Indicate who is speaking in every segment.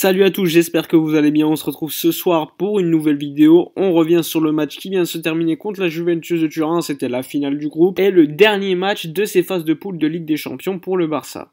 Speaker 1: Salut à tous, j'espère que vous allez bien. On se retrouve ce soir pour une nouvelle vidéo. On revient sur le match qui vient de se terminer contre la Juventus de Turin. C'était la finale du groupe et le dernier match de ces phases de poule de Ligue des Champions pour le Barça.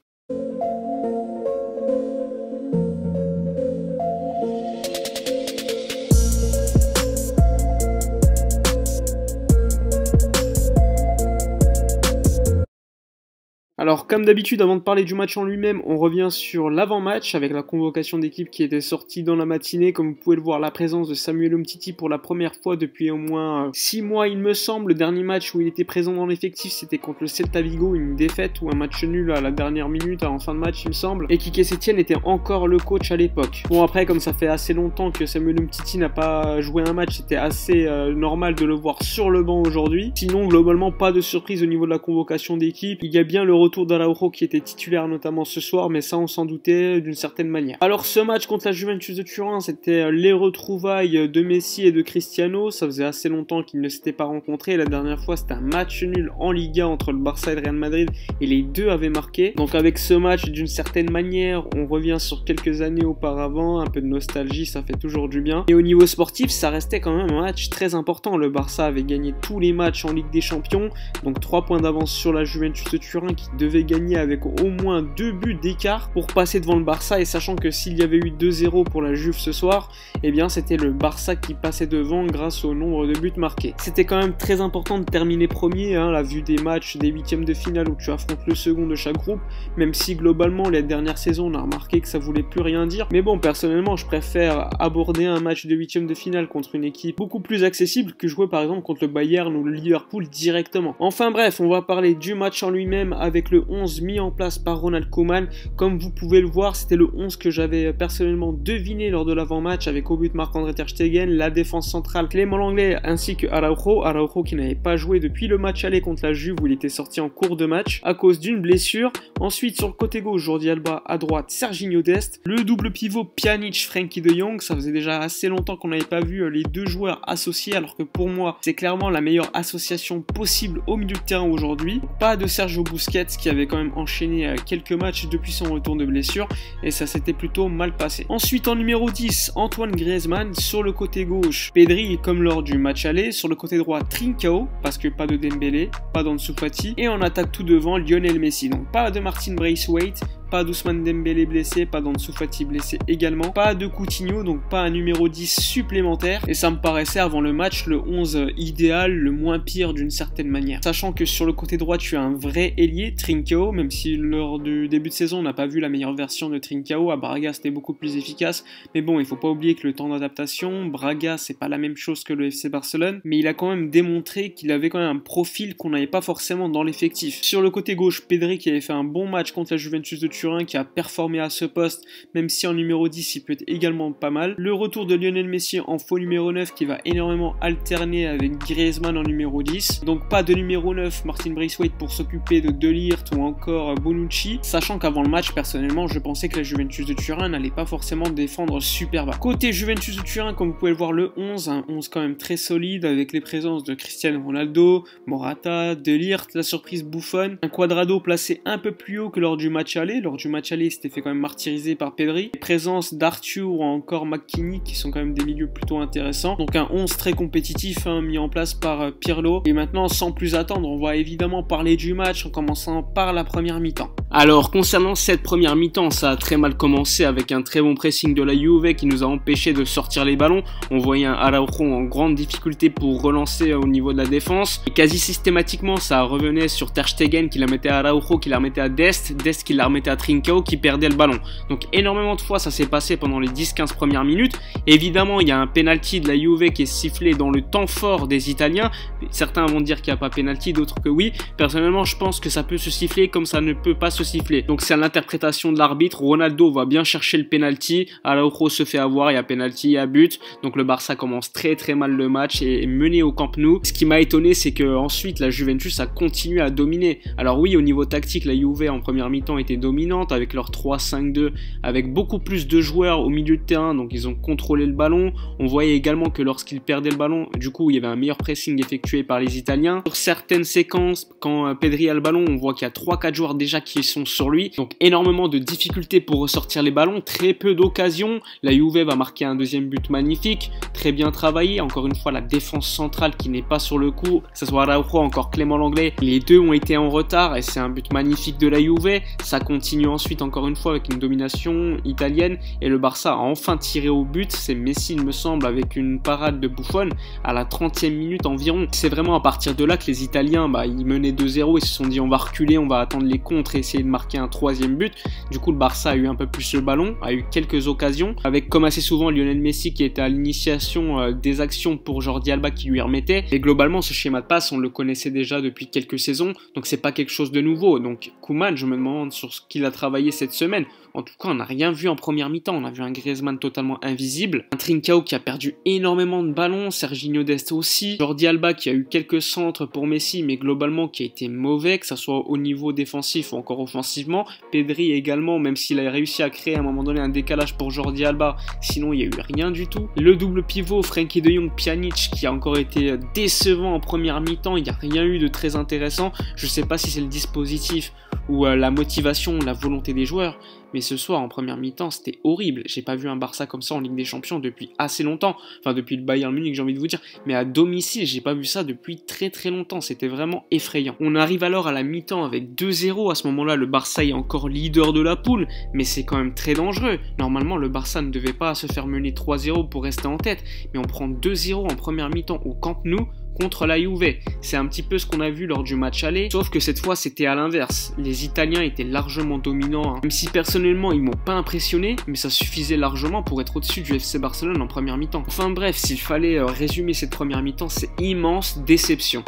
Speaker 1: Alors comme d'habitude, avant de parler du match en lui-même, on revient sur l'avant-match avec la convocation d'équipe qui était sortie dans la matinée. Comme vous pouvez le voir, la présence de Samuel Umtiti pour la première fois depuis au moins 6 mois il me semble. Le dernier match où il était présent dans l'effectif, c'était contre le Celta Vigo, une défaite ou un match nul à la dernière minute en fin de match il me semble. Et Quique Setién était encore le coach à l'époque. Bon après, comme ça fait assez longtemps que Samuel Umtiti n'a pas joué un match, c'était assez normal de le voir sur le banc aujourd'hui. Sinon globalement pas de surprise au niveau de la convocation d'équipe. Il y a bien le retour d'Araujo qui était titulaire notamment ce soir, mais ça on s'en doutait d'une certaine manière. Alors ce match contre la Juventus de Turin, c'était les retrouvailles de Messi et de Cristiano. Ça faisait assez longtemps qu'ils ne s'étaient pas rencontrés. La dernière fois c'était un match nul en Liga entre le Barça et le Real Madrid et les deux avaient marqué. Donc avec ce match, d'une certaine manière, on revient sur quelques années auparavant, un peu de nostalgie, ça fait toujours du bien. Et au niveau sportif, ça restait quand même un match très important. Le Barça avait gagné tous les matchs en Ligue des Champions, donc 3 points d'avance sur la Juventus de Turin qui devait gagner avec au moins 2 buts d'écart pour passer devant le Barça, et sachant que s'il y avait eu 2-0 pour la Juve ce soir, eh bien c'était le Barça qui passait devant grâce au nombre de buts marqués. C'était quand même très important de terminer premier, la vue des matchs des huitièmes de finale où tu affrontes le second de chaque groupe, même si globalement les dernières saisons on a remarqué que ça voulait plus rien dire, mais bon personnellement je préfère aborder un match de huitièmes de finale contre une équipe beaucoup plus accessible que jouer par exemple contre le Bayern ou le Liverpool directement. Enfin bref, on va parler du match en lui-même avec le 11 mis en place par Ronald Koeman. Comme vous pouvez le voir, c'était le 11 que j'avais personnellement deviné lors de l'avant-match, avec au but Marc-André ter Stegen, la défense centrale Clément Lenglet ainsi que Araujo qui n'avait pas joué depuis le match aller contre la Juve où il était sorti en cours de match à cause d'une blessure. Ensuite sur le côté gauche, Jordi Alba, à droite Serginho Dest, le double pivot Pjanic, Frenkie de Jong. Ça faisait déjà assez longtemps qu'on n'avait pas vu les deux joueurs associés, alors que pour moi c'est clairement la meilleure association possible au milieu de terrain aujourd'hui. Pas de Sergio Busquets qui avait quand même enchaîné quelques matchs depuis son retour de blessure et ça s'était plutôt mal passé. Ensuite en numéro 10, Antoine Griezmann. Sur le côté gauche, Pedri comme lors du match aller. Sur le côté droit, Trincao, parce que pas de Dembélé, pas d'Ansu Fati. Et on attaque tout devant Lionel Messi. Donc pas de Martin Braithwaite, pas d'Ousmane Dembélé blessé, pas d'Ansu Fati blessé également, pas de Coutinho, donc pas un numéro 10 supplémentaire. Et ça me paraissait avant le match le 11 idéal, le moins pire d'une certaine manière. Sachant que sur le côté droit tu as un vrai ailier, Trincao, même si lors du début de saison on n'a pas vu la meilleure version de Trincao. À Braga c'était beaucoup plus efficace, mais bon il faut pas oublier que le temps d'adaptation, Braga c'est pas la même chose que le FC Barcelone, mais il a quand même démontré qu'il avait quand même un profil qu'on n'avait pas forcément dans l'effectif. Sur le côté gauche, Pedri qui avait fait un bon match contre la Juventus de Turin, qui a performé à ce poste, même si en numéro 10 il peut être également pas mal. Le retour de Lionel Messi en faux numéro 9 qui va énormément alterner avec Griezmann en numéro 10. Donc pas de numéro 9 Martin Braithwaite pour s'occuper de De Ligt ou encore Bonucci, sachant qu'avant le match personnellement je pensais que la Juventus de Turin n'allait pas forcément défendre super bas. Côté Juventus de Turin, comme vous pouvez le voir, le 11, un 11 quand même très solide avec les présences de Cristiano Ronaldo, Morata, De Ligt, la surprise Buffon, un Cuadrado placé un peu plus haut que lors du match aller. Lors du match aller, il s'était fait quand même martyriser par Pedri. Les présences d'Arthur ou encore McKinney qui sont quand même des milieux plutôt intéressants. Donc un 11 très compétitif mis en place par Pirlo. Et maintenant, sans plus attendre, on va évidemment parler du match en commençant par la première mi-temps. Alors concernant cette première mi-temps, ça a très mal commencé avec un très bon pressing de la Juve qui nous a empêché de sortir les ballons. On voyait un Araujo en grande difficulté pour relancer au niveau de la défense. Et quasi systématiquement, ça revenait sur ter Stegen qui la mettait à Araujo, qui la remettait à Dest qui la remettait à Trincao qui perdait le ballon. Donc énormément de fois ça s'est passé pendant les 10-15 premières minutes. Évidemment il y a un penalty de la Juve qui est sifflé dans le temps fort des Italiens. Certains vont dire qu'il n'y a pas penalty, d'autres que oui. Personnellement je pense que ça peut se siffler comme ça ne peut pas se siffler. Donc c'est à l'interprétation de l'arbitre. Ronaldo va bien chercher le penalty, Araujo se fait avoir, il y a penalty, il y a but. Donc le Barça commence très très mal le match et est mené au Camp Nou. Ce qui m'a étonné c'est que ensuite la Juventus a continué à dominer. Alors oui, au niveau tactique la Juve en première mi-temps était dominée, dominante avec leur 3-5-2, avec beaucoup plus de joueurs au milieu de terrain, donc ils ont contrôlé le ballon. On voyait également que lorsqu'ils perdaient le ballon, du coup il y avait un meilleur pressing effectué par les Italiens. Sur certaines séquences, quand Pedri a le ballon, on voit qu'il y a 3-4 joueurs déjà qui sont sur lui, donc énormément de difficultés pour ressortir les ballons, très peu d'occasions. La Juve va marquer un deuxième but magnifique, très bien travaillé, encore une fois la défense centrale qui n'est pas sur le coup, que ce soit Araujo encore Clément Lenglet, les deux ont été en retard et c'est un but magnifique de la Juve. Ça continue ensuite encore une fois avec une domination italienne et le Barça a enfin tiré au but, c'est Messi il me semble avec une parade de Buffon à la 30e minute environ. C'est vraiment à partir de là que les Italiens, ils menaient 2-0 et se sont dit on va reculer, on va attendre les contres et essayer de marquer un troisième but. Du coup le Barça a eu un peu plus le ballon, a eu quelques occasions, avec comme assez souvent Lionel Messi qui était à l'initiation des actions pour Jordi Alba qui lui remettait. Et globalement ce schéma de passe on le connaissait déjà depuis quelques saisons, donc c'est pas quelque chose de nouveau. Donc Koeman, je me demande sur ce qu'il a travaillé cette semaine. En tout cas, on n'a rien vu en première mi-temps. On a vu un Griezmann totalement invisible, un Trincao qui a perdu énormément de ballons, Serginho Dest aussi, Jordi Alba qui a eu quelques centres pour Messi, mais globalement qui a été mauvais, que ce soit au niveau défensif ou encore offensivement. Pedri également, même s'il a réussi à créer à un moment donné un décalage pour Jordi Alba, sinon il n'y a eu rien du tout. Le double pivot, Frenkie de Jong, Pjanic, qui a encore été décevant en première mi-temps, il n'y a rien eu de très intéressant. Je ne sais pas si c'est le dispositif ou la motivation, la volonté des joueurs, mais ce soir en première mi-temps c'était horrible. J'ai pas vu un Barça comme ça en Ligue des Champions depuis assez longtemps, enfin depuis le Bayern Munich j'ai envie de vous dire, mais à domicile j'ai pas vu ça depuis très très longtemps, c'était vraiment effrayant. On arrive alors à la mi-temps avec 2-0, à ce moment-là le Barça est encore leader de la poule, mais c'est quand même très dangereux. Normalement le Barça ne devait pas se faire mener 3-0 pour rester en tête, mais on prend 2-0 en première mi-temps au Camp Nou contre la Juve. C'est un petit peu ce qu'on a vu lors du match aller, sauf que cette fois c'était à l'inverse. Les Italiens étaient largement dominants, même si personnellement ils m'ont pas impressionné, mais ça suffisait largement pour être au-dessus du FC Barcelone en première mi-temps. Enfin bref, s'il fallait résumer cette première mi-temps, c'est immense déception.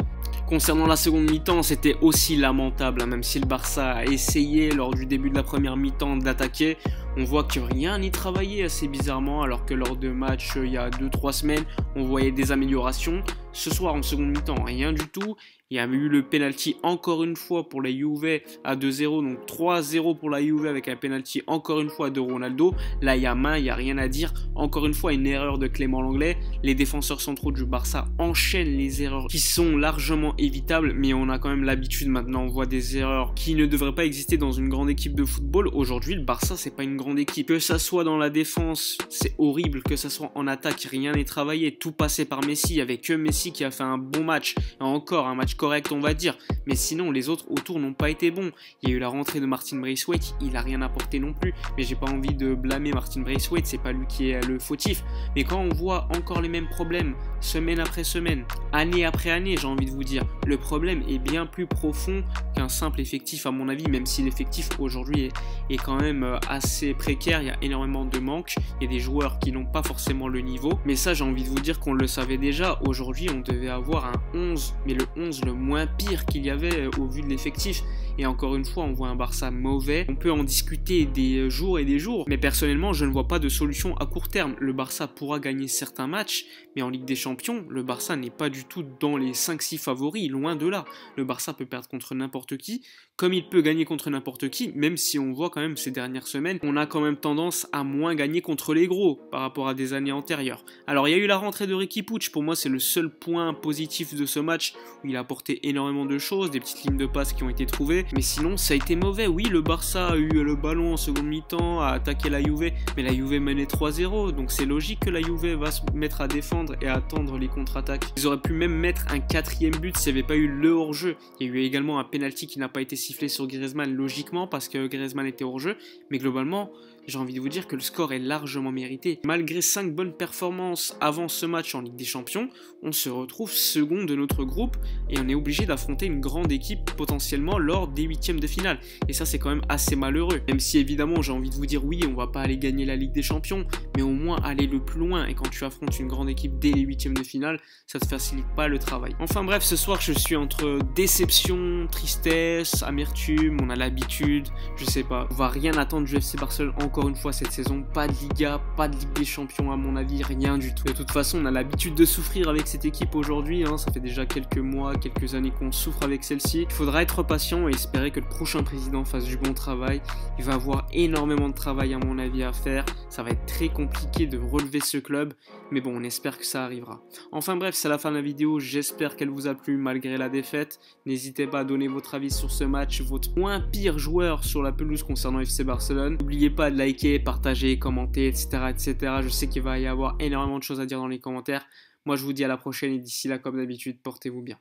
Speaker 1: Concernant la seconde mi-temps, c'était aussi lamentable, même si le Barça a essayé lors du début de la première mi-temps d'attaquer, on voit que rien n'y travaillait assez bizarrement, alors que lors de matchs il y a 2-3 semaines, on voyait des améliorations. Ce soir en seconde mi-temps, rien du tout. Il y a eu le penalty encore une fois pour la Juve à 2-0, donc 3-0 pour la Juve avec un penalty encore une fois de Ronaldo. Là il y a main, il n'y a rien à dire. Encore une fois une erreur de Clément Lenglet. Les défenseurs centraux du Barça enchaînent les erreurs qui sont largement évitables, mais on a quand même l'habitude maintenant, on voit des erreurs qui ne devraient pas exister dans une grande équipe de football. Aujourd'hui le Barça c'est pas une grande équipe. Que ça soit dans la défense, c'est horrible, que ça soit en attaque, rien n'est travaillé, tout passé par Messi. Il n'y avait que Messi qui a fait un bon match, encore un match correct on va dire, mais sinon les autres autour n'ont pas été bons. Il y a eu la rentrée de Martin Braithwaite, il a rien apporté non plus, mais j'ai pas envie de blâmer Martin Braithwaite, c'est pas lui qui est le fautif, mais quand on voit encore les mêmes problèmes semaine après semaine, année après année, j'ai envie de vous dire, le problème est bien plus profond qu'un simple effectif à mon avis, même si l'effectif aujourd'hui est quand même assez précaire, il y a énormément de manques, il y a des joueurs qui n'ont pas forcément le niveau, mais ça j'ai envie de vous dire qu'on le savait déjà. Aujourd'hui on devait avoir un 11, mais le 11 le moins pire qu'il y avait au vu de l'effectif, et encore une fois on voit un Barça mauvais. On peut en discuter des jours et des jours, mais personnellement je ne vois pas de solution à court terme. Le Barça pourra gagner certains matchs, mais en Ligue des Champions le Barça n'est pas du tout dans les 5-6 favoris, loin de là. Le Barça peut perdre contre n'importe qui, comme il peut gagner contre n'importe qui, même si on voit quand même ces dernières semaines on a quand même tendance à moins gagner contre les gros par rapport à des années antérieures. Alors il y a eu la rentrée de Riqui Puig, pour moi c'est le seul point positif de ce match où il a apporté énormément de choses, des petites lignes de passe qui ont été trouvées, mais sinon ça a été mauvais. Oui, le Barça a eu le ballon en seconde mi-temps, a attaqué la Juve, mais la Juve menait 3-0, donc c'est logique que la Juve va se mettre à défendre et à attendre les contre-attaques. Ils auraient pu même mettre un 4e but s'il n'y avait pas eu le hors-jeu. Il y a eu également un penalty qui n'a pas été sifflé sur Griezmann, logiquement, parce que Griezmann était hors-jeu, mais globalement, j'ai envie de vous dire que le score est largement mérité. Malgré 5 bonnes performances avant ce match en Ligue des Champions, on se retrouve second de notre groupe et on est obligé d'affronter une grande équipe potentiellement lors des 8e de finale. Et ça c'est quand même assez malheureux. Même si évidemment j'ai envie de vous dire oui, on va pas aller gagner la Ligue des Champions, mais au moins aller le plus loin. Et quand tu affrontes une grande équipe dès les 8e de finale, ça te facilite pas le travail. Enfin bref, ce soir je suis entre déception, tristesse, amertume, on a l'habitude, je sais pas. On va rien attendre du FC Barcelone encore encore une fois cette saison, pas de Liga, pas de Ligue des Champions à mon avis, rien du tout. De toute façon, on a l'habitude de souffrir avec cette équipe aujourd'hui, hein. Ça fait déjà quelques mois, quelques années qu'on souffre avec celle-ci. Il faudra être patient et espérer que le prochain président fasse du bon travail. Il va avoir énormément de travail à mon avis à faire, ça va être très compliqué de relever ce club, mais bon, on espère que ça arrivera. Enfin bref, c'est la fin de la vidéo, j'espère qu'elle vous a plu malgré la défaite. N'hésitez pas à donner votre avis sur ce match, votre moins pire joueur sur la pelouse concernant FC Barcelone. N'oubliez pas de liker, partager, commenter, etc. etc. Je sais qu'il va y avoir énormément de choses à dire dans les commentaires. Moi je vous dis à la prochaine et d'ici là, comme d'habitude, portez-vous bien.